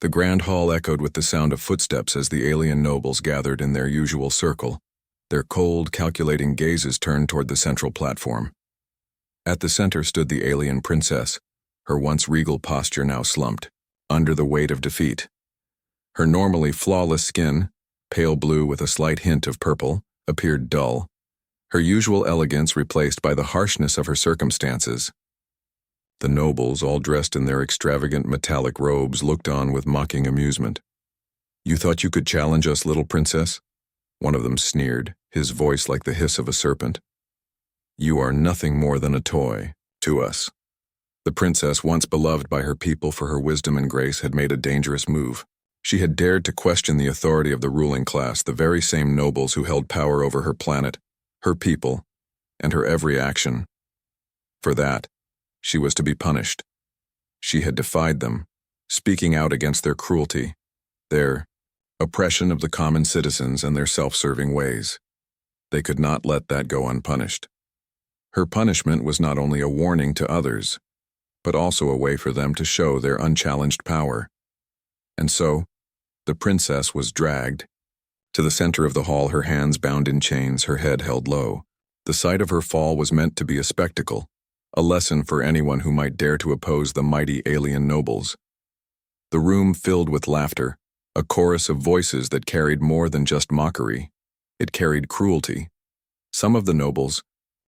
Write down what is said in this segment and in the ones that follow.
The grand hall echoed with the sound of footsteps as the alien nobles gathered in their usual circle, their cold, calculating gazes turned toward the central platform. At the center stood the alien princess, her once regal posture now slumped, under the weight of defeat. Her normally flawless skin, pale blue with a slight hint of purple, appeared dull, her usual elegance replaced by the harshness of her circumstances. The nobles, all dressed in their extravagant metallic robes, looked on with mocking amusement. "You thought you could challenge us, little princess?" One of them sneered, his voice like the hiss of a serpent. "You are nothing more than a toy, to us." The princess, once beloved by her people for her wisdom and grace, had made a dangerous move. She had dared to question the authority of the ruling class, the very same nobles who held power over her planet, her people, and her every action. For that, she was to be punished. She had defied them, speaking out against their cruelty, their oppression of the common citizens and their self-serving ways. They could not let that go unpunished. Her punishment was not only a warning to others, but also a way for them to show their unchallenged power. And so, the princess was dragged to the center of the hall, her hands bound in chains, her head held low. The sight of her fall was meant to be a spectacle, a lesson for anyone who might dare to oppose the mighty alien nobles. The room filled with laughter, a chorus of voices that carried more than just mockery. It carried cruelty. Some of the nobles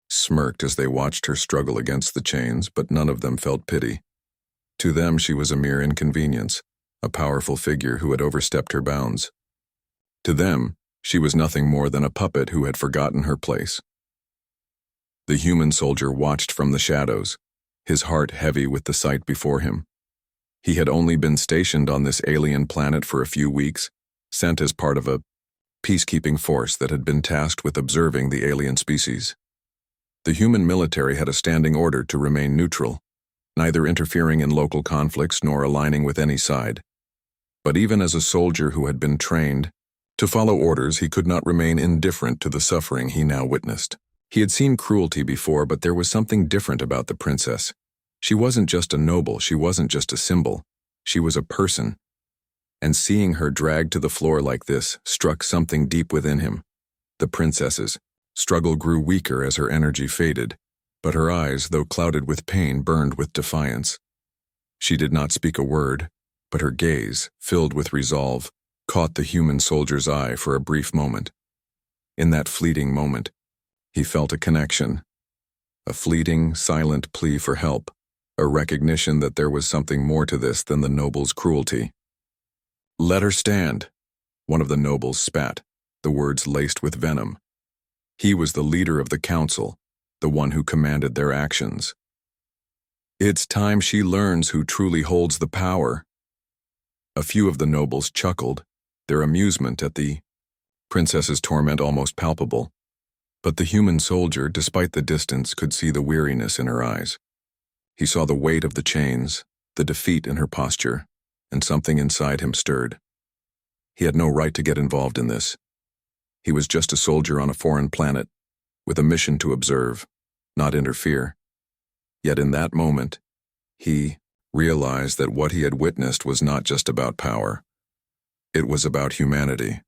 smirked as they watched her struggle against the chains, but none of them felt pity. To them, she was a mere inconvenience, a powerful figure who had overstepped her bounds. To them, she was nothing more than a puppet who had forgotten her place. The human soldier watched from the shadows, his heart heavy with the sight before him. He had only been stationed on this alien planet for a few weeks, sent as part of a peacekeeping force that had been tasked with observing the alien species. The human military had a standing order to remain neutral, neither interfering in local conflicts nor aligning with any side. But even as a soldier who had been trained to follow orders, he could not remain indifferent to the suffering he now witnessed. He had seen cruelty before, but there was something different about the princess. She wasn't just a noble, she wasn't just a symbol, she was a person. And seeing her dragged to the floor like this struck something deep within him. The princess's struggle grew weaker as her energy faded, but her eyes, though clouded with pain, burned with defiance. She did not speak a word, but her gaze, filled with resolve, caught the human soldier's eye for a brief moment. In that fleeting moment, he felt a connection, a fleeting, silent plea for help, a recognition that there was something more to this than the noble's cruelty. "Let her stand," one of the nobles spat, the words laced with venom. He was the leader of the council, the one who commanded their actions. "It's time she learns who truly holds the power." A few of the nobles chuckled, their amusement at the princess's torment almost palpable. But the human soldier, despite the distance, could see the weariness in her eyes. He saw the weight of the chains, the defeat in her posture, and something inside him stirred. He had no right to get involved in this. He was just a soldier on a foreign planet, with a mission to observe, not interfere. Yet in that moment, he realized that what he had witnessed was not just about power. It was about humanity.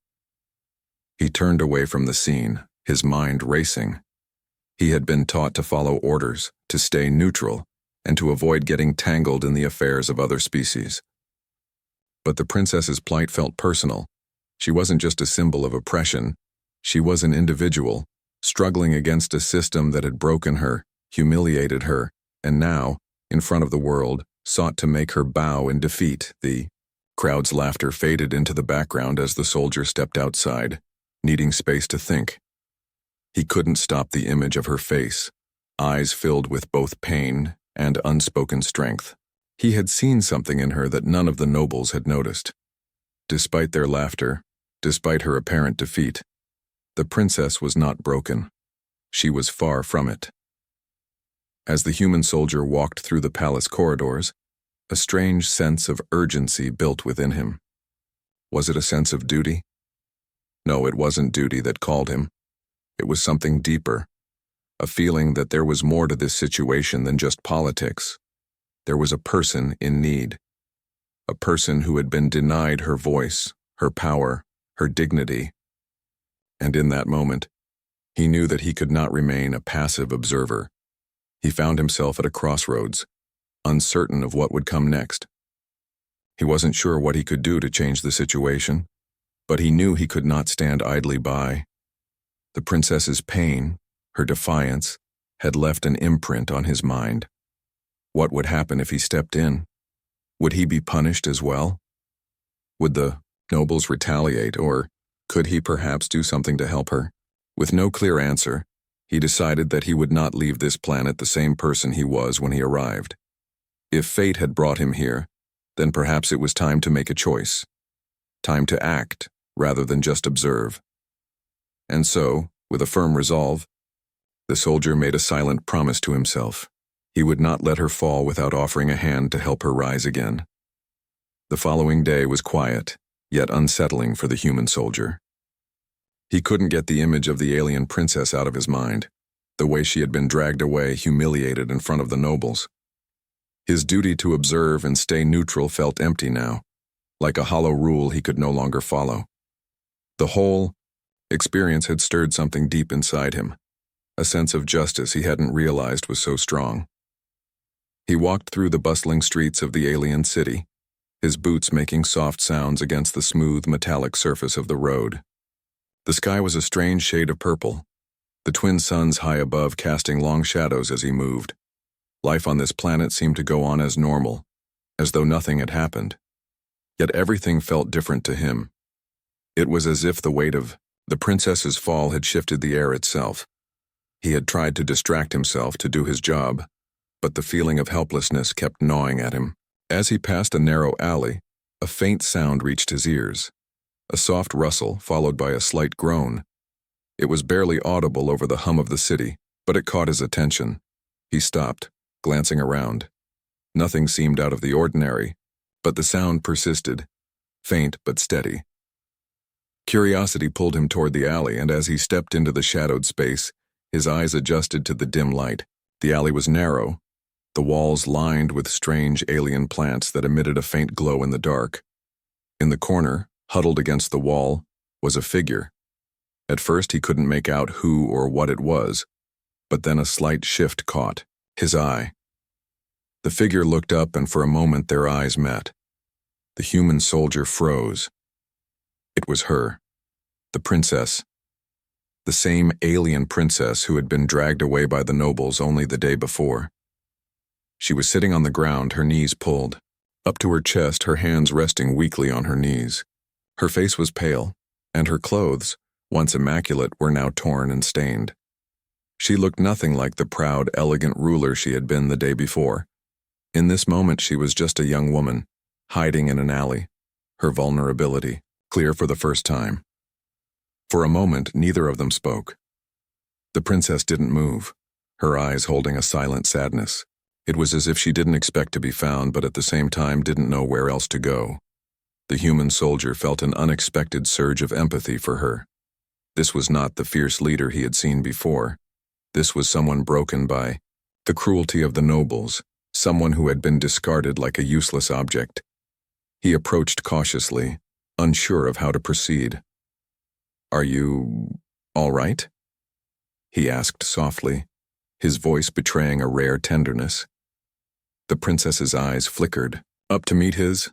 He turned away from the scene, his mind racing. He had been taught to follow orders, to stay neutral, and to avoid getting tangled in the affairs of other species. But the princess's plight felt personal. She wasn't just a symbol of oppression. She was an individual, struggling against a system that had broken her, humiliated her, and now, in front of the world, sought to make her bow in defeat. The crowd's laughter faded into the background as the soldier stepped outside, needing space to think. He couldn't stop the image of her face, eyes filled with both pain and unspoken strength. He had seen something in her that none of the nobles had noticed. Despite their laughter, despite her apparent defeat, the princess was not broken. She was far from it. As the human soldier walked through the palace corridors, a strange sense of urgency built within him. Was it a sense of duty? No, it wasn't duty that called him. It was something deeper, a feeling that there was more to this situation than just politics. There was a person in need. a person who had been denied her voice, her power, her dignity. And in that moment, he knew that he could not remain a passive observer. He found himself at a crossroads, uncertain of what would come next. He wasn't sure what he could do to change the situation, but he knew he could not stand idly by. The princess's pain, her defiance, had left an imprint on his mind. What would happen if he stepped in? Would he be punished as well? Would the nobles retaliate, or could he perhaps do something to help her? With no clear answer, he decided that he would not leave this planet the same person he was when he arrived. If fate had brought him here, then perhaps it was time to make a choice. Time to act, rather than just observe. And so, with a firm resolve, the soldier made a silent promise to himself. He would not let her fall without offering a hand to help her rise again. The following day was quiet, yet unsettling for the human soldier. He couldn't get the image of the alien princess out of his mind, the way she had been dragged away, humiliated in front of the nobles. His duty to observe and stay neutral felt empty now, like a hollow rule he could no longer follow. The whole experience had stirred something deep inside him, a sense of justice he hadn't realized was so strong. He walked through the bustling streets of the alien city, his boots making soft sounds against the smooth, metallic surface of the road. The sky was a strange shade of purple, the twin suns high above casting long shadows as he moved. Life on this planet seemed to go on as normal, as though nothing had happened. Yet everything felt different to him. It was as if the weight of the princess's fall had shifted the air itself. He had tried to distract himself to do his job, but the feeling of helplessness kept gnawing at him. As he passed a narrow alley, a faint sound reached his ears. A soft rustle, followed by a slight groan. It was barely audible over the hum of the city, but it caught his attention. He stopped, glancing around. Nothing seemed out of the ordinary, but the sound persisted, faint but steady. Curiosity pulled him toward the alley, and as he stepped into the shadowed space, his eyes adjusted to the dim light. The alley was narrow, the walls lined with strange alien plants that emitted a faint glow in the dark. In the corner, huddled against the wall, was a figure. At first he couldn't make out who or what it was, but then a slight shift caught his eye. The figure looked up, and for a moment their eyes met. The human soldier froze. It was her, the princess. The same alien princess who had been dragged away by the nobles only the day before. She was sitting on the ground, her knees pulled, up to her chest, her hands resting weakly on her knees. Her face was pale, and her clothes, once immaculate, were now torn and stained. She looked nothing like the proud, elegant ruler she had been the day before. In this moment she was just a young woman, hiding in an alley, her vulnerability clear for the first time. For a moment, neither of them spoke. The princess didn't move, her eyes holding a silent sadness. It was as if she didn't expect to be found, but at the same time didn't know where else to go. The human soldier felt an unexpected surge of empathy for her. This was not the fierce leader he had seen before. This was someone broken by the cruelty of the nobles, someone who had been discarded like a useless object. He approached cautiously, unsure of how to proceed. "Are you all right?" he asked softly, his voice betraying a rare tenderness. The princess's eyes flickered up to meet his,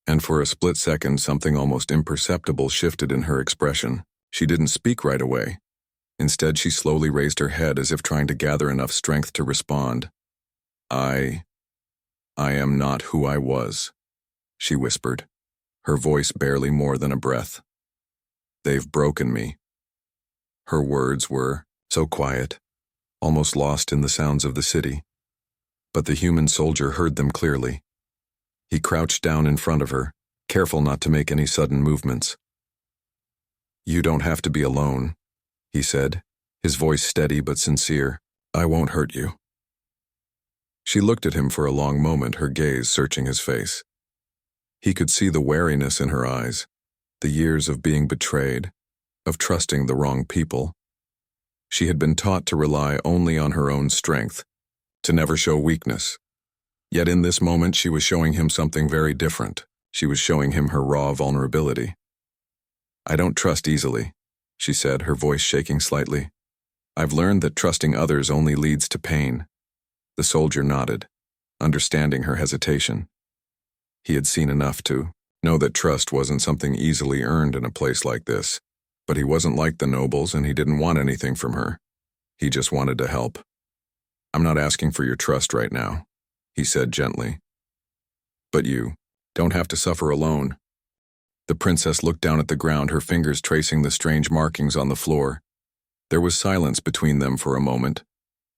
and for a split second something almost imperceptible shifted in her expression. She didn't speak right away. Instead, she slowly raised her head as if trying to gather enough strength to respond. I am not who I was," she whispered, her voice barely more than a breath. "They've broken me." Her words were so quiet, almost lost in the sounds of the city. But the human soldier heard them clearly. He crouched down in front of her, careful not to make any sudden movements. "You don't have to be alone," he said, his voice steady but sincere. "I won't hurt you." She looked at him for a long moment, her gaze searching his face. He could see the wariness in her eyes, the years of being betrayed, of trusting the wrong people. She had been taught to rely only on her own strength, to never show weakness. Yet in this moment she was showing him something very different. She was showing him her raw vulnerability. "I don't trust easily," she said, her voice shaking slightly. "I've learned that trusting others only leads to pain." The soldier nodded, understanding her hesitation. He had seen enough to know that trust wasn't something easily earned in a place like this. But he wasn't like the nobles, and he didn't want anything from her. He just wanted to help. "I'm not asking for your trust right now," he said gently. "But you don't have to suffer alone." The princess looked down at the ground, her fingers tracing the strange markings on the floor. There was silence between them for a moment,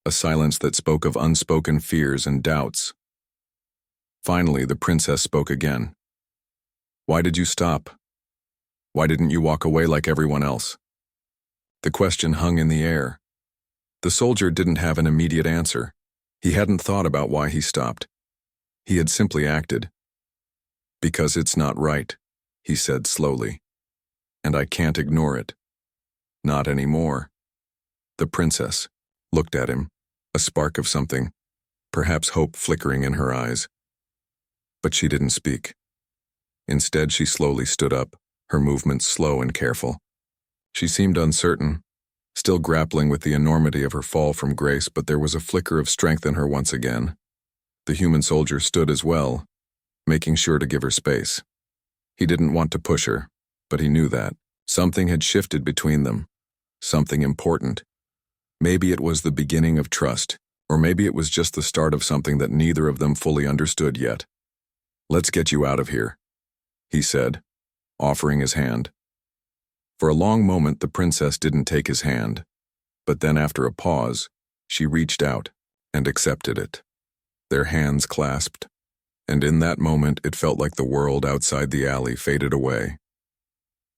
a silence that spoke of unspoken fears and doubts. Finally, the princess spoke again. "Why did you stop? Why didn't you walk away like everyone else?" The question hung in the air. The soldier didn't have an immediate answer. He hadn't thought about why he stopped. He had simply acted. "Because it's not right," he said slowly. "And I can't ignore it. Not anymore." The princess looked at him, a spark of something, perhaps hope flickering in her eyes. But she didn't speak. Instead, she slowly stood up, her movements slow and careful. She seemed uncertain, still grappling with the enormity of her fall from grace, but there was a flicker of strength in her once again. The human soldier stood as well, making sure to give her space. He didn't want to push her, but he knew that something had shifted between them, something important. Maybe it was the beginning of trust, or maybe it was just the start of something that neither of them fully understood yet. "Let's get you out of here," he said, offering his hand. For a long moment the princess didn't take his hand, but then after a pause, she reached out and accepted it. Their hands clasped, and in that moment it felt like the world outside the alley faded away.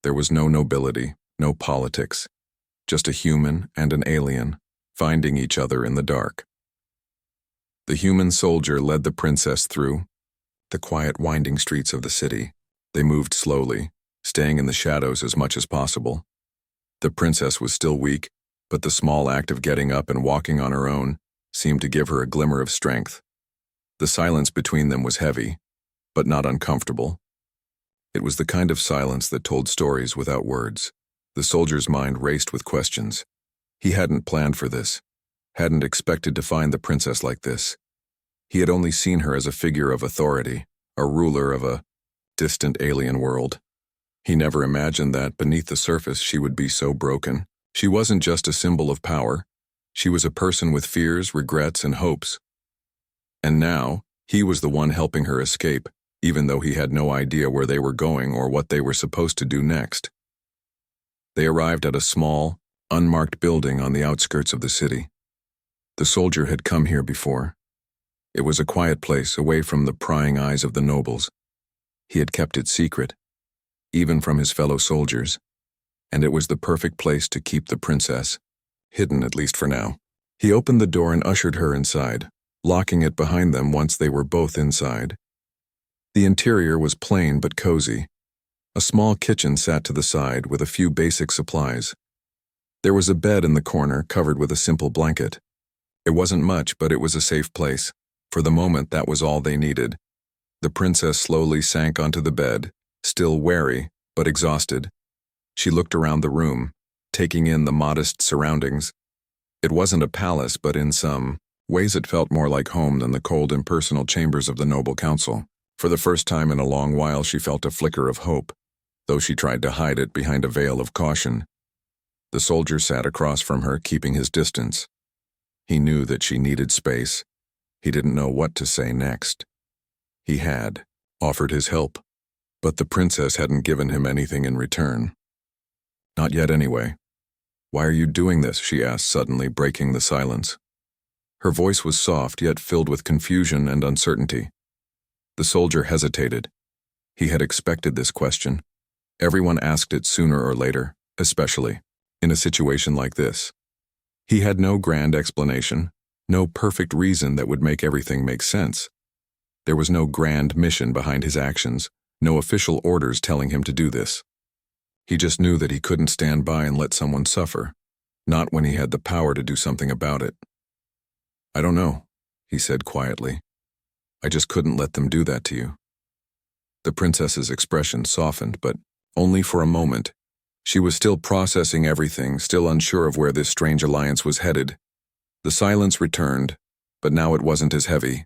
There was no nobility, no politics, just a human and an alien finding each other in the dark. The human soldier led the princess through the quiet winding streets of the city. They moved slowly, staying in the shadows as much as possible. The princess was still weak, but the small act of getting up and walking on her own seemed to give her a glimmer of strength. The silence between them was heavy, but not uncomfortable. It was the kind of silence that told stories without words. The soldier's mind raced with questions. He hadn't planned for this, hadn't expected to find the princess like this. He had only seen her as a figure of authority, a ruler of a distant alien world. He never imagined that beneath the surface she would be so broken. She wasn't just a symbol of power. She was a person with fears, regrets, and hopes. And now, he was the one helping her escape, even though he had no idea where they were going or what they were supposed to do next. They arrived at a small, unmarked building on the outskirts of the city. The soldier had come here before. It was a quiet place, away from the prying eyes of the nobles. He had kept it secret, even from his fellow soldiers, and it was the perfect place to keep the princess, hidden at least for now. He opened the door and ushered her inside, locking it behind them once they were both inside. The interior was plain but cozy. A small kitchen sat to the side with a few basic supplies. There was a bed in the corner covered with a simple blanket. It wasn't much, but it was a safe place. For the moment, that was all they needed. The princess slowly sank onto the bed, still wary, but exhausted. She looked around the room, taking in the modest surroundings. It wasn't a palace, but in some ways it felt more like home than the cold, impersonal chambers of the noble council. For the first time in a long while, she felt a flicker of hope, though she tried to hide it behind a veil of caution. The soldier sat across from her, keeping his distance. He knew that she needed space. He didn't know what to say next. He had offered his help, but the princess hadn't given him anything in return. "Not yet, anyway." "Why are you doing this?" she asked, suddenly breaking the silence. Her voice was soft, yet filled with confusion and uncertainty. The soldier hesitated. He had expected this question. Everyone asked it sooner or later, especially in a situation like this. He had no grand explanation, no perfect reason that would make everything make sense. There was no grand mission behind his actions, no official orders telling him to do this. He just knew that he couldn't stand by and let someone suffer, not when he had the power to do something about it. "I don't know," he said quietly. I just couldn't let them do that to you." The princess's expression softened, but only for a moment. She was still processing everything, still unsure of where this strange alliance was headed. The silence returned, but now it wasn't as heavy.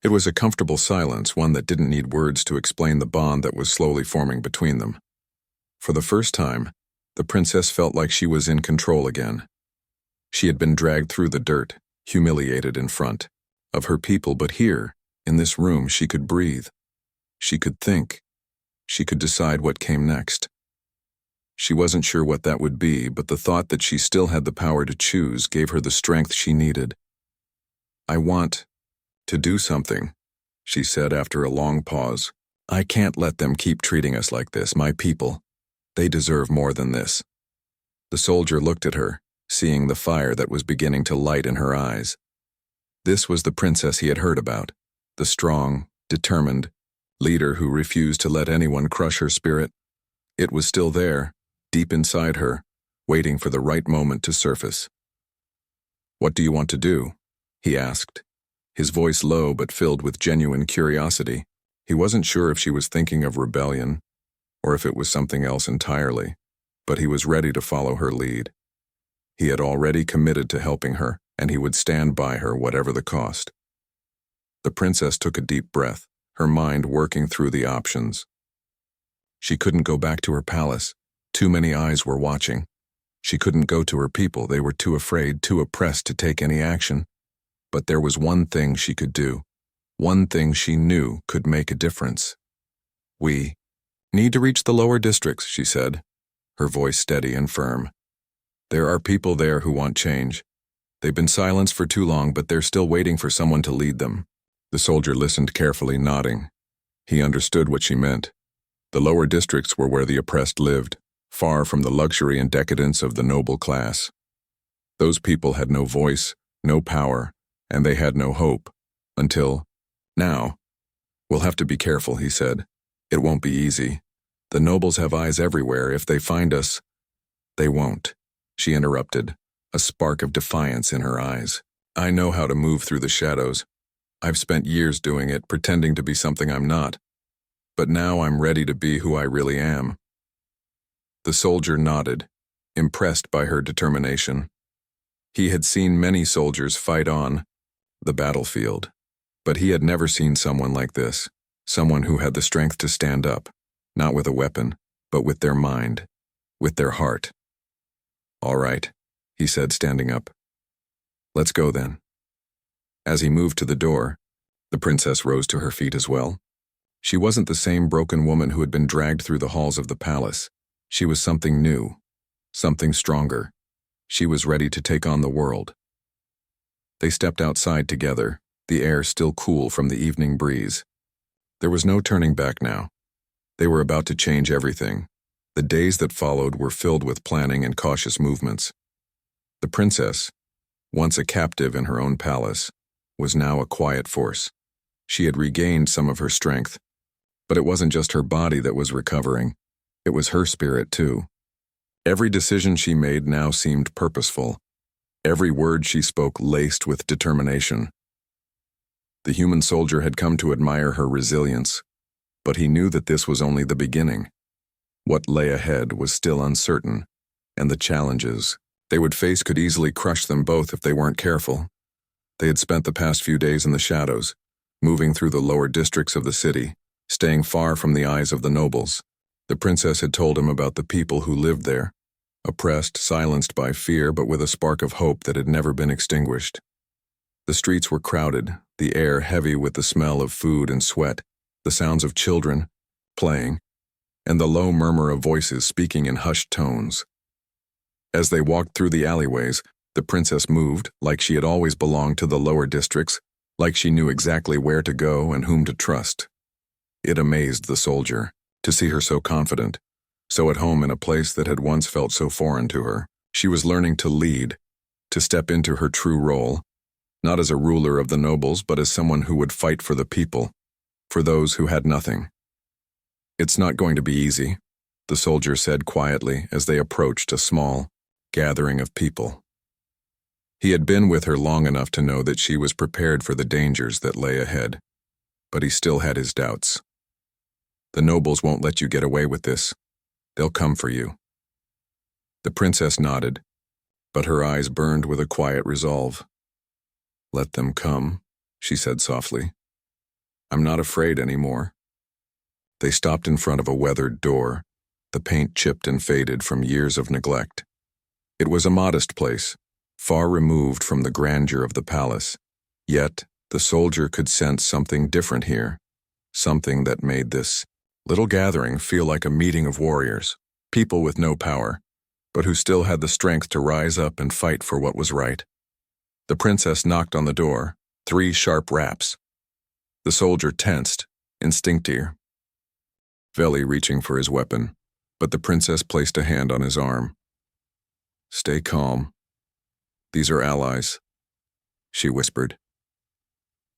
It was a comfortable silence, one that didn't need words to explain the bond that was slowly forming between them. For the first time, the princess felt like she was in control again. She had been dragged through the dirt, humiliated in front of her people, but here, in this room, she could breathe. She could think. She could decide what came next. She wasn't sure what that would be, but the thought that she still had the power to choose gave her the strength she needed. "I want to do something," she said after a long pause. "I can't let them keep treating us like this, my people. They deserve more than this." The soldier looked at her, seeing the fire that was beginning to light in her eyes. This was the princess he had heard about, the strong, determined leader who refused to let anyone crush her spirit. It was still there, deep inside her, waiting for the right moment to surface. "What do you want to do?" he asked, his voice low but filled with genuine curiosity. He wasn't sure if she was thinking of rebellion, or if it was something else entirely, but he was ready to follow her lead. He had already committed to helping her, and he would stand by her whatever the cost. The princess took a deep breath, her mind working through the options. She couldn't go back to her palace. Too many eyes were watching. She couldn't go to her people. They were too afraid, too oppressed to take any action. But there was one thing she could do. One thing she knew could make a difference. "We need to reach the lower districts," she said, her voice steady and firm. "There are people there who want change. They've been silenced for too long, but they're still waiting for someone to lead them." The soldier listened carefully, nodding. He understood what she meant. The lower districts were where the oppressed lived, far from the luxury and decadence of the noble class. Those people had no voice, no power, and they had no hope. Until now. "We'll have to be careful," he said. "It won't be easy. The nobles have eyes everywhere. If they find us—" "They won't," she interrupted, a spark of defiance in her eyes. "I know how to move through the shadows. I've spent years doing it, pretending to be something I'm not. But now I'm ready to be who I really am." The soldier nodded, impressed by her determination. He had seen many soldiers fight on the battlefield, but he had never seen someone like this, someone who had the strength to stand up, not with a weapon, but with their mind, with their heart. "All right," he said, standing up. "Let's go then." As he moved to the door, the princess rose to her feet as well. She wasn't the same broken woman who had been dragged through the halls of the palace. She was something new, something stronger. She was ready to take on the world. They stepped outside together, the air still cool from the evening breeze. There was no turning back now. They were about to change everything. The days that followed were filled with planning and cautious movements. The princess, once a captive in her own palace, was now a quiet force. She had regained some of her strength, but it wasn't just her body that was recovering. It was her spirit, too. Every decision she made now seemed purposeful. Every word she spoke laced with determination. The human soldier had come to admire her resilience, but he knew that this was only the beginning. What lay ahead was still uncertain, and the challenges they would face could easily crush them both if they weren't careful. They had spent the past few days in the shadows, moving through the lower districts of the city, staying far from the eyes of the nobles. The princess had told him about the people who lived there, oppressed, silenced by fear, but with a spark of hope that had never been extinguished. The streets were crowded, the air heavy with the smell of food and sweat, the sounds of children playing, and the low murmur of voices speaking in hushed tones. As they walked through the alleyways, the princess moved like she had always belonged to the lower districts, like she knew exactly where to go and whom to trust. It amazed the soldier to see her so confident, so at home in a place that had once felt so foreign to her. She was learning to lead, to step into her true role, not as a ruler of the nobles, but as someone who would fight for the people, for those who had nothing. "It's not going to be easy," the soldier said quietly as they approached a small gathering of people. He had been with her long enough to know that she was prepared for the dangers that lay ahead. but he still had his doubts. The nobles won't let you get away with this. They'll come for you. The princess nodded, but her eyes burned with a quiet resolve. Let them come, she said softly. I'm not afraid anymore. They stopped in front of a weathered door, the paint chipped and faded from years of neglect. It was a modest place, far removed from the grandeur of the palace, yet the soldier could sense something different here, something that made this little gathering feel like a meeting of warriors, people with no power, but who still had the strength to rise up and fight for what was right. The princess knocked on the door, 3 sharp raps. The soldier tensed, instinctive, Veli reaching for his weapon, but the princess placed a hand on his arm. Stay calm. These are allies, she whispered.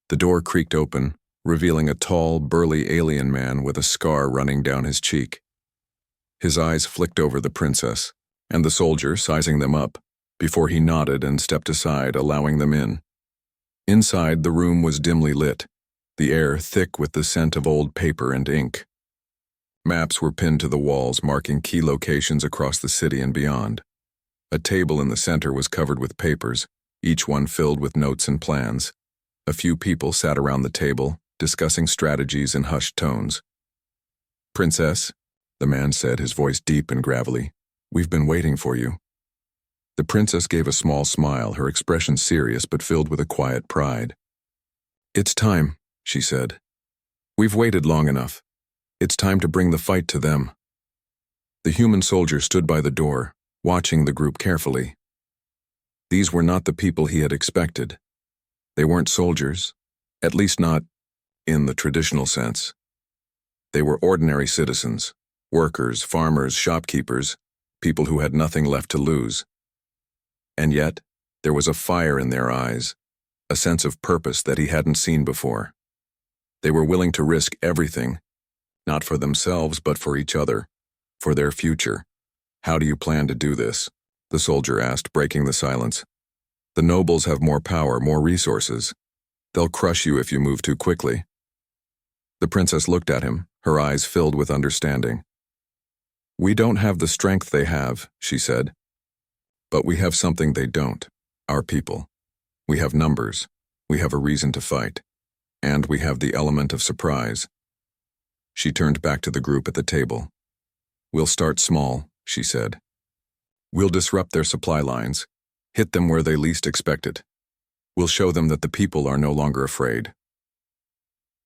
The door creaked open, revealing a tall, burly alien man with a scar running down his cheek. His eyes flicked over the princess, and the soldier, sizing them up, before he nodded and stepped aside, allowing them in. Inside, the room was dimly lit, the air thick with the scent of old paper and ink. Maps were pinned to the walls, marking key locations across the city and beyond. A table in the center was covered with papers, each one filled with notes and plans. A few people sat around the table, discussing strategies in hushed tones. Princess, the man said, his voice deep and gravelly, we've been waiting for you. The princess gave a small smile, her expression serious but filled with a quiet pride. It's time, she said. We've waited long enough. It's time to bring the fight to them. The human soldier stood by the door, watching the group carefully. These were not the people he had expected. They weren't soldiers, at least not in the traditional sense. They were ordinary citizens, workers, farmers, shopkeepers, people who had nothing left to lose. And yet, there was a fire in their eyes, a sense of purpose that he hadn't seen before. They were willing to risk everything, not for themselves but for each other, for their future. How do you plan to do this? The soldier asked, breaking the silence. The nobles have more power, more resources. They'll crush you if you move too quickly. The princess looked at him, her eyes filled with understanding. We don't have the strength they have, she said. But we have something they don't, our people. We have numbers, we have a reason to fight, and we have the element of surprise. She turned back to the group at the table. We'll start small, she said. We'll disrupt their supply lines, hit them where they least expect it. We'll show them that the people are no longer afraid.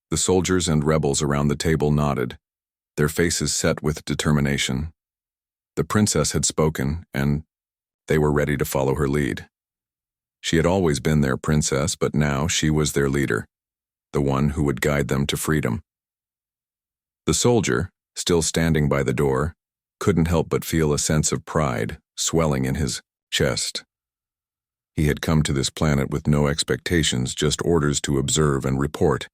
The soldiers and rebels around the table nodded, their faces set with determination. The princess had spoken, and they were ready to follow her lead. She had always been their princess, but now she was their leader, the one who would guide them to freedom. The soldier, still standing by the door, couldn't help but feel a sense of pride swelling in his chest. He had come to this planet with no expectations, just orders to observe and report.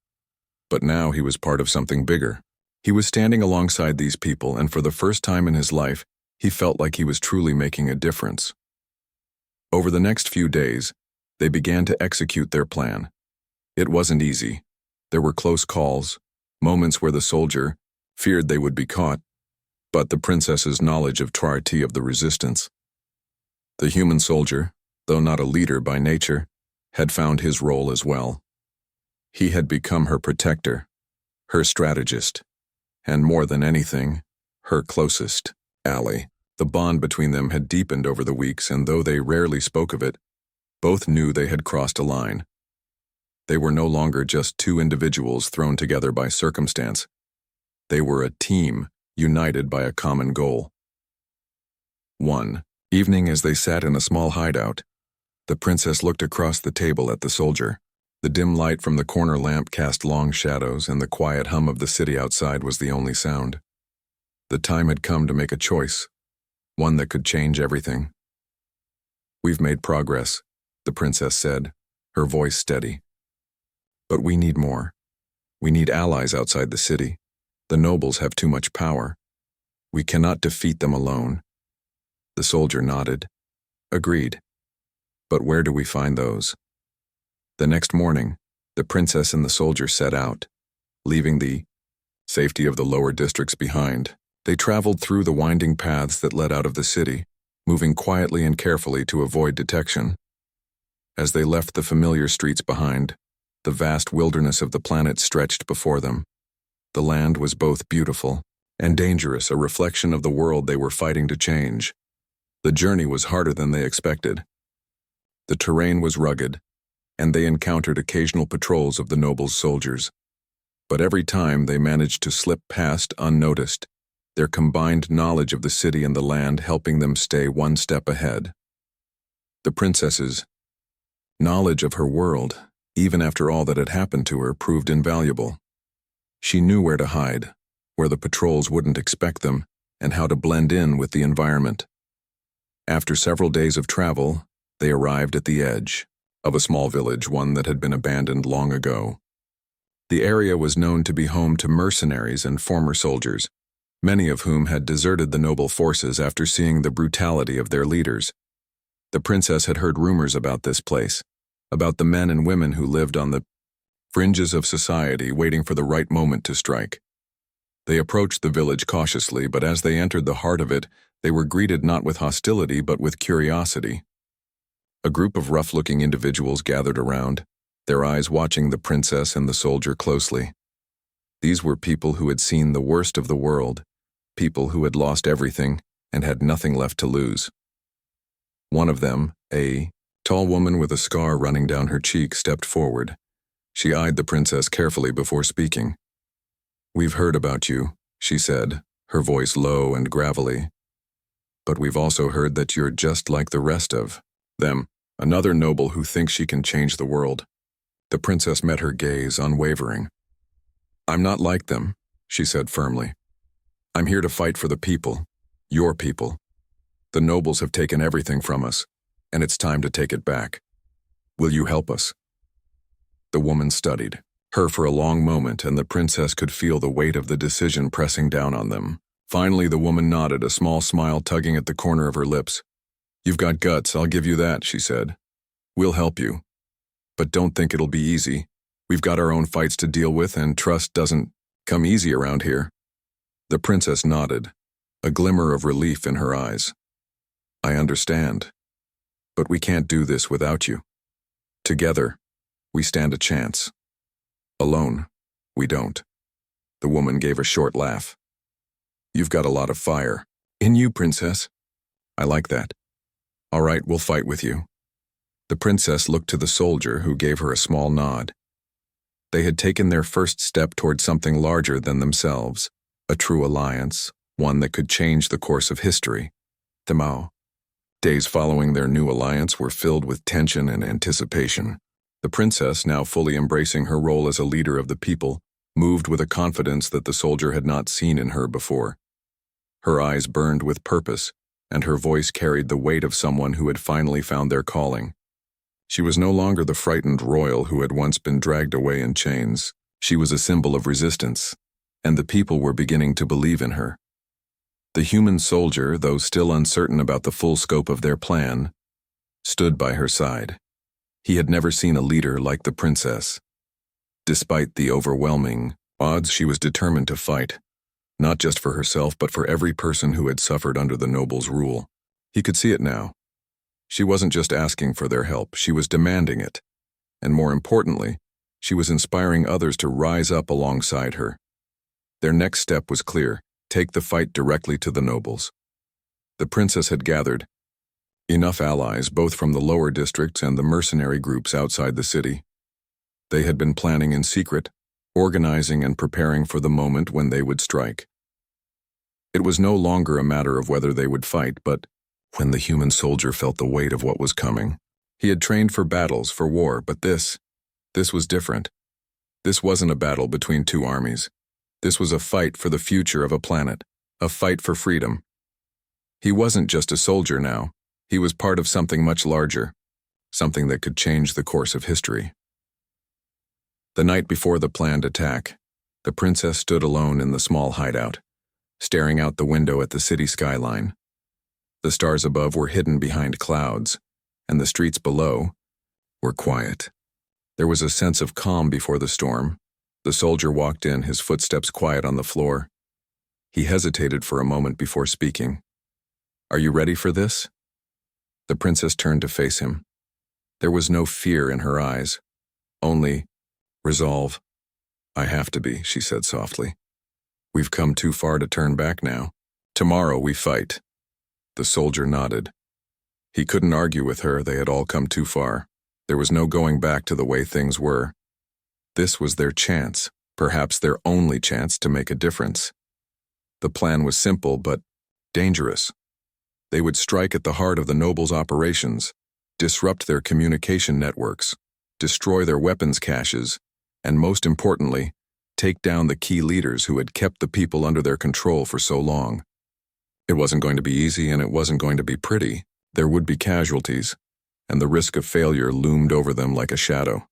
But now he was part of something bigger. He was standing alongside these people, and for the first time in his life, he felt like he was truly making a difference. Over the next few days, they began to execute their plan. It wasn't easy. There were close calls, moments where the soldier feared they would be caught, but the princess's knowledge of Trarti of the resistance. The human soldier, though not a leader by nature, had found his role as well. He had become her protector, her strategist, and more than anything, her closest ally. The bond between them had deepened over the weeks, and though they rarely spoke of it, both knew they had crossed a line. They were no longer just two individuals thrown together by circumstance. They were a team, united by a common goal. One evening, as they sat in a small hideout, the princess looked across the table at the soldier. The dim light from the corner lamp cast long shadows, and the quiet hum of the city outside was the only sound. The time had come to make a choice, one that could change everything. We've made progress, the princess said, her voice steady. But we need more. We need allies outside the city. The nobles have too much power. We cannot defeat them alone. The soldier nodded. Agreed. But where do we find those? The next morning, the princess and the soldier set out. leaving the safety of the lower districts behind. They traveled through the winding paths that led out of the city, moving quietly and carefully to avoid detection. As they left the familiar streets behind, the vast wilderness of the planet stretched before them. The land was both beautiful and dangerous, a reflection of the world they were fighting to change. The journey was harder than they expected. The terrain was rugged, and they encountered occasional patrols of the nobles' soldiers. But every time they managed to slip past unnoticed, their combined knowledge of the city and the land helping them stay one step ahead. The princess's knowledge of her world, even after all that had happened to her, proved invaluable. She knew where to hide, where the patrols wouldn't expect them, and how to blend in with the environment. After several days of travel, they arrived at the edge of a small village, one that had been abandoned long ago. The area was known to be home to mercenaries and former soldiers, many of whom had deserted the noble forces after seeing the brutality of their leaders. The princess had heard rumors about this place, about the men and women who lived on the fringes of society waiting for the right moment to strike. They approached the village cautiously, but as they entered the heart of it, they were greeted not with hostility but with curiosity. A group of rough-looking individuals gathered around, their eyes watching the princess and the soldier closely. These were people who had seen the worst of the world, people who had lost everything and had nothing left to lose. One of them, a tall woman with a scar running down her cheek, stepped forward. She eyed the princess carefully before speaking. "We've heard about you," she said, her voice low and gravelly. "But we've also heard that you're just like the rest of them, another noble who thinks she can change the world." The princess met her gaze, unwavering. "I'm not like them," she said firmly. "I'm here to fight for the people, your people. The nobles have taken everything from us, and it's time to take it back. Will you help us?" The woman studied her for a long moment, and the princess could feel the weight of the decision pressing down on them. Finally, the woman nodded, a small smile tugging at the corner of her lips. "You've got guts, I'll give you that," she said. "We'll help you. But don't think it'll be easy. We've got our own fights to deal with, and trust doesn't come easy around here." The princess nodded, a glimmer of relief in her eyes. "I understand. But we can't do this without you. Together, we stand a chance. Alone, we don't." The woman gave a short laugh. "You've got a lot of fire in you, princess. I like that. All right, we'll fight with you." The princess looked to the soldier, who gave her a small nod. They had taken their first step toward something larger than themselves, a true alliance, one that could change the course of history. The Mao days following their new alliance were filled with tension and anticipation. The princess, now fully embracing her role as a leader of the people, moved with a confidence that the soldier had not seen in her before. Her eyes burned with purpose, and her voice carried the weight of someone who had finally found their calling. She was no longer the frightened royal who had once been dragged away in chains. She was a symbol of resistance, and the people were beginning to believe in her. The human soldier, though still uncertain about the full scope of their plan, stood by her side. He had never seen a leader like the princess. Despite the overwhelming odds, she was determined to fight, not just for herself but for every person who had suffered under the noble's rule. He could see it now. She wasn't just asking for their help, she was demanding it. And more importantly, she was inspiring others to rise up alongside her. Their next step was clear: take the fight directly to the nobles. The princess had gathered enough allies, both from the lower districts and the mercenary groups outside the city. They had been planning in secret, organizing and preparing for the moment when they would strike. It was no longer a matter of whether they would fight, but when the human soldier felt the weight of what was coming. He had trained for battles, for war, but this was different. This wasn't a battle between two armies. This was a fight for the future of a planet, a fight for freedom. He wasn't just a soldier now. He was part of something much larger, something that could change the course of history. The night before the planned attack, the princess stood alone in the small hideout, staring out the window at the city skyline. The stars above were hidden behind clouds, and the streets below were quiet. There was a sense of calm before the storm, The soldier walked in, his footsteps quiet on the floor. He hesitated for a moment before speaking. "Are you ready for this?" The princess turned to face him. There was no fear in her eyes, only resolve. "I have to be," she said softly. "We've come too far to turn back now. Tomorrow we fight." The soldier nodded. He couldn't argue with her, they had all come too far. There was no going back to the way things were. This was their chance, perhaps their only chance to make a difference. The plan was simple but dangerous. They would strike at the heart of the nobles' operations, disrupt their communication networks, destroy their weapons caches, and most importantly, take down the key leaders who had kept the people under their control for so long. It wasn't going to be easy and it wasn't going to be pretty. There would be casualties, and the risk of failure loomed over them like a shadow.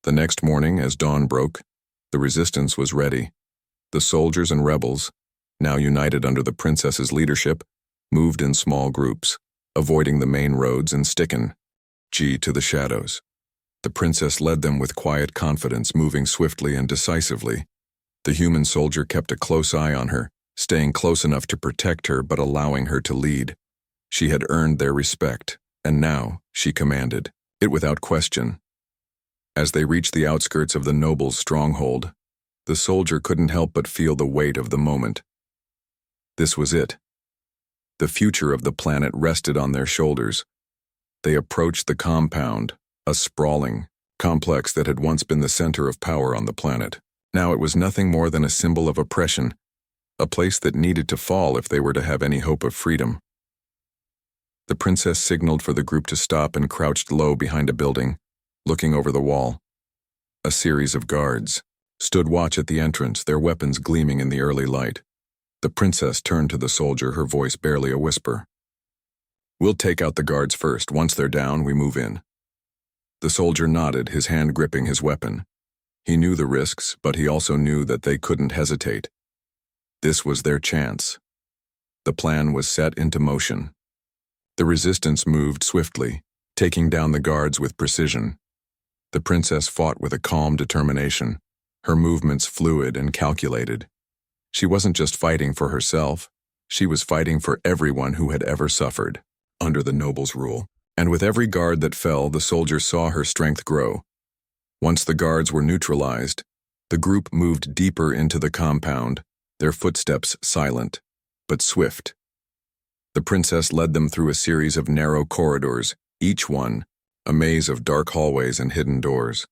The next morning, as dawn broke, the resistance was ready. The soldiers and rebels, now united under the princess's leadership, moved in small groups, avoiding the main roads and sticking to the shadows. The princess led them with quiet confidence, moving swiftly and decisively. The human soldier kept a close eye on her, staying close enough to protect her but allowing her to lead. She had earned their respect, and now she commanded, it without question. As they reached the outskirts of the nobles' stronghold, the soldier couldn't help but feel the weight of the moment. This was it. The future of the planet rested on their shoulders. They approached the compound, a sprawling complex that had once been the center of power on the planet. Now it was nothing more than a symbol of oppression, a place that needed to fall if they were to have any hope of freedom. The princess signaled for the group to stop and crouched low behind a building, looking over the wall. A series of guards stood watch at the entrance, their weapons gleaming in the early light. The princess turned to the soldier, her voice barely a whisper. "We'll take out the guards first. Once they're down, we move in." The soldier nodded, his hand gripping his weapon. He knew the risks, but he also knew that they couldn't hesitate. This was their chance. The plan was set into motion. The resistance moved swiftly, taking down the guards with precision. The princess fought with a calm determination, her movements fluid and calculated. She wasn't just fighting for herself, she was fighting for everyone who had ever suffered under the nobles' rule. And with every guard that fell, the soldier saw her strength grow. Once the guards were neutralized, the group moved deeper into the compound, their footsteps silent, but swift. The princess led them through a series of narrow corridors, each one a maze of dark hallways and hidden doors.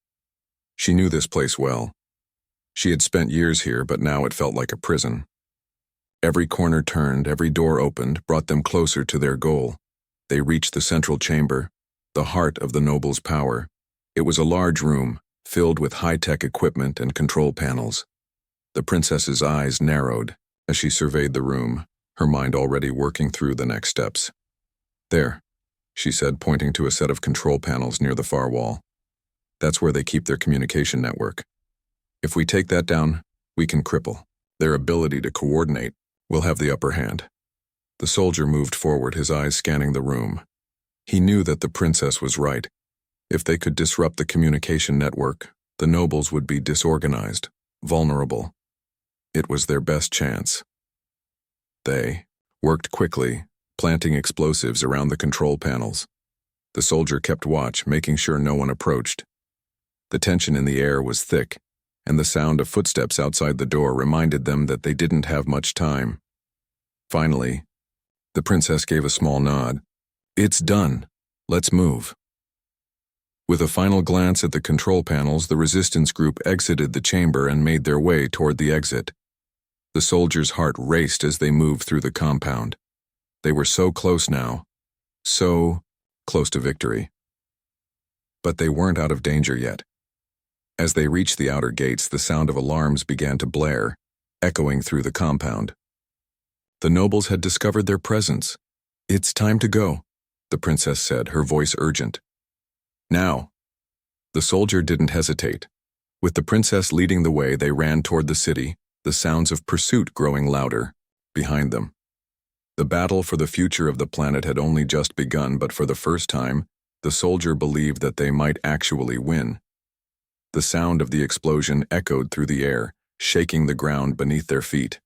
She knew this place well. She had spent years here, but now it felt like a prison. Every corner turned, every door opened, brought them closer to their goal. They reached the central chamber, the heart of the nobles' power. It was a large room, filled with high-tech equipment and control panels. The princess's eyes narrowed as she surveyed the room, her mind already working through the next steps. "There," she said, pointing to a set of control panels near the far wall. "That's where they keep their communication network. If we take that down, we can cripple their ability to coordinate. We'll have the upper hand." The soldier moved forward, his eyes scanning the room. He knew that the princess was right. If they could disrupt the communication network, the nobles would be disorganized, vulnerable. It was their best chance. They worked quickly, planting explosives around the control panels. The soldier kept watch, making sure no one approached. The tension in the air was thick, and the sound of footsteps outside the door reminded them that they didn't have much time. Finally, the princess gave a small nod. "It's done. Let's move." With a final glance at the control panels, the resistance group exited the chamber and made their way toward the exit. The soldier's heart raced as they moved through the compound. They were so close now, so close to victory. But they weren't out of danger yet. As they reached the outer gates, the sound of alarms began to blare, echoing through the compound. The nobles had discovered their presence. "It's time to go," the princess said, her voice urgent. "Now." The soldier didn't hesitate. With the princess leading the way, they ran toward the city, the sounds of pursuit growing louder behind them. The battle for the future of the planet had only just begun, but for the first time, the soldier believed that they might actually win. The sound of the explosion echoed through the air, shaking the ground beneath their feet.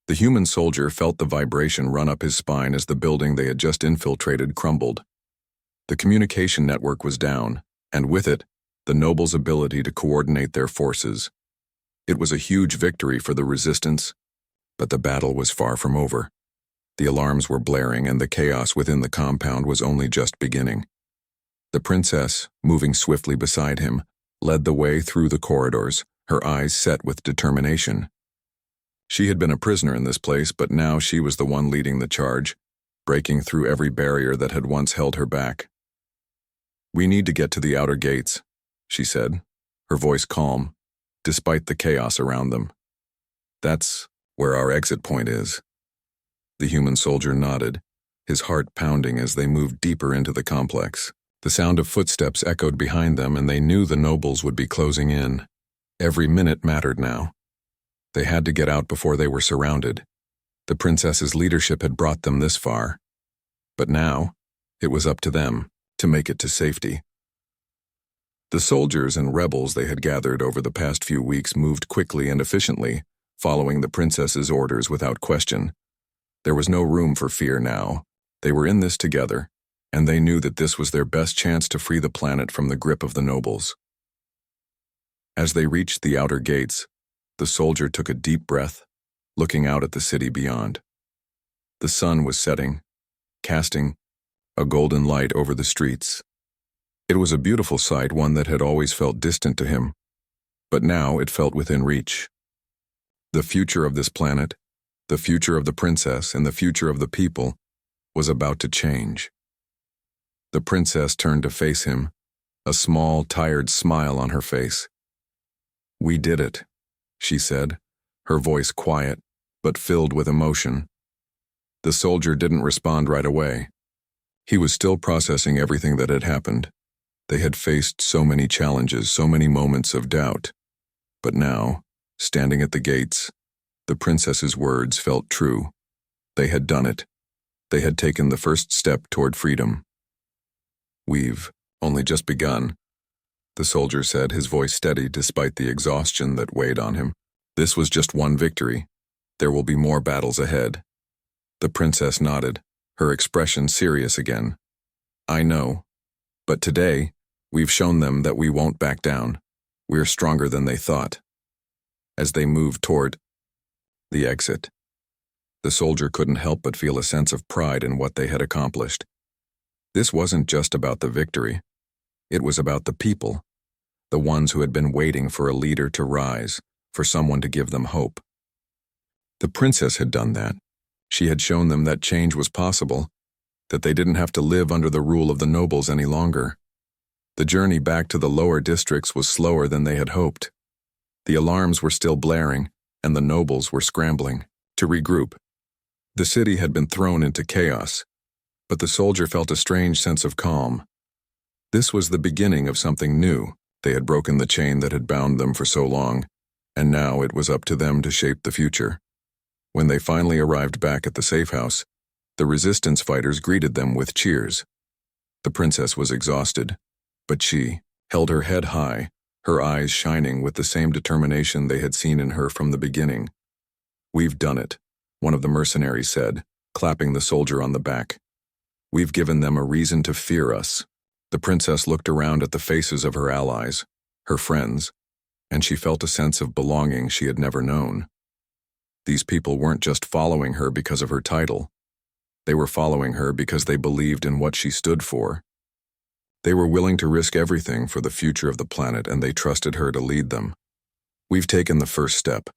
The human soldier felt the vibration run up his spine as the building they had just infiltrated crumbled. The communication network was down, and with it, the nobles' ability to coordinate their forces. It was a huge victory for the resistance, but the battle was far from over. The alarms were blaring and the chaos within the compound was only just beginning. The princess, moving swiftly beside him, led the way through the corridors, her eyes set with determination. She had been a prisoner in this place, but now she was the one leading the charge, breaking through every barrier that had once held her back. "We need to get to the outer gates," she said, her voice calm, despite the chaos around them. "That's where our exit point is." The human soldier nodded, his heart pounding as they moved deeper into the complex. The sound of footsteps echoed behind them, and they knew the nobles would be closing in. Every minute mattered now. They had to get out before they were surrounded. The princess's leadership had brought them this far. But now, it was up to them to make it to safety. The soldiers and rebels they had gathered over the past few weeks moved quickly and efficiently, following the princess's orders without question. There was no room for fear now. They were in this together, and they knew that this was their best chance to free the planet from the grip of the nobles. As they reached the outer gates, the soldier took a deep breath, looking out at the city beyond. The sun was setting, casting a golden light over the streets. It was a beautiful sight, one that had always felt distant to him, but now it felt within reach. The future of this planet, the future of the princess, and the future of the people was about to change. The princess turned to face him, a small, tired smile on her face. "We did it," she said, her voice quiet, but filled with emotion. The soldier didn't respond right away. He was still processing everything that had happened. They had faced so many challenges, so many moments of doubt. But now, standing at the gates, the princess's words felt true. They had done it. They had taken the first step toward freedom. "We've only just begun," the soldier said, his voice steady despite the exhaustion that weighed on him. "This was just one victory. There will be more battles ahead." The princess nodded, her expression serious again. "I know. But today, we've shown them that we won't back down. We're stronger than they thought." As they moved toward the exit, the soldier couldn't help but feel a sense of pride in what they had accomplished. This wasn't just about the victory. It was about the people, the ones who had been waiting for a leader to rise, for someone to give them hope. The princess had done that. She had shown them that change was possible, that they didn't have to live under the rule of the nobles any longer. The journey back to the lower districts was slower than they had hoped. The alarms were still blaring, and the nobles were scrambling to regroup. The city had been thrown into chaos, but the soldier felt a strange sense of calm. This was the beginning of something new. They had broken the chain that had bound them for so long, and now it was up to them to shape the future. When they finally arrived back at the safe house, the resistance fighters greeted them with cheers. The princess was exhausted, but she held her head high, her eyes shining with the same determination they had seen in her from the beginning. "We've done it," one of the mercenaries said, clapping the soldier on the back. "We've given them a reason to fear us." The princess looked around at the faces of her allies, her friends, and she felt a sense of belonging she had never known. These people weren't just following her because of her title. They were following her because they believed in what she stood for. They were willing to risk everything for the future of the planet, and they trusted her to lead them. "We've taken the first step,"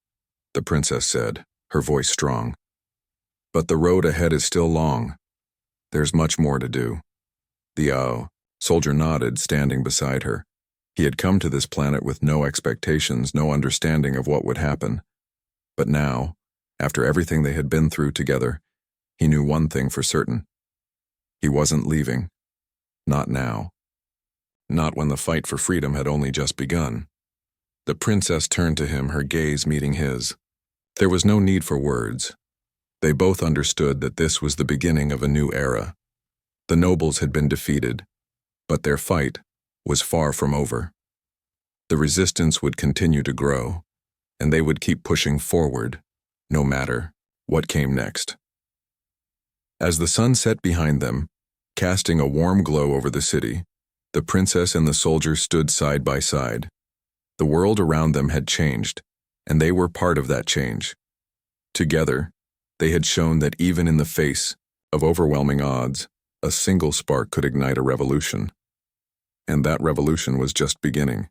the princess said, her voice strong. "But the road ahead is still long. There's much more to do." The soldier nodded, standing beside her. He had come to this planet with no expectations, no understanding of what would happen. But now, after everything they had been through together, he knew one thing for certain. He wasn't leaving. Not now. Not when the fight for freedom had only just begun. The princess turned to him, her gaze meeting his. There was no need for words. They both understood that this was the beginning of a new era. The nobles had been defeated, but their fight was far from over. The resistance would continue to grow, and they would keep pushing forward, no matter what came next. As the sun set behind them, casting a warm glow over the city, the princess and the soldier stood side by side. The world around them had changed, and they were part of that change. Together, they had shown that even in the face of overwhelming odds, a single spark could ignite a revolution. And that revolution was just beginning.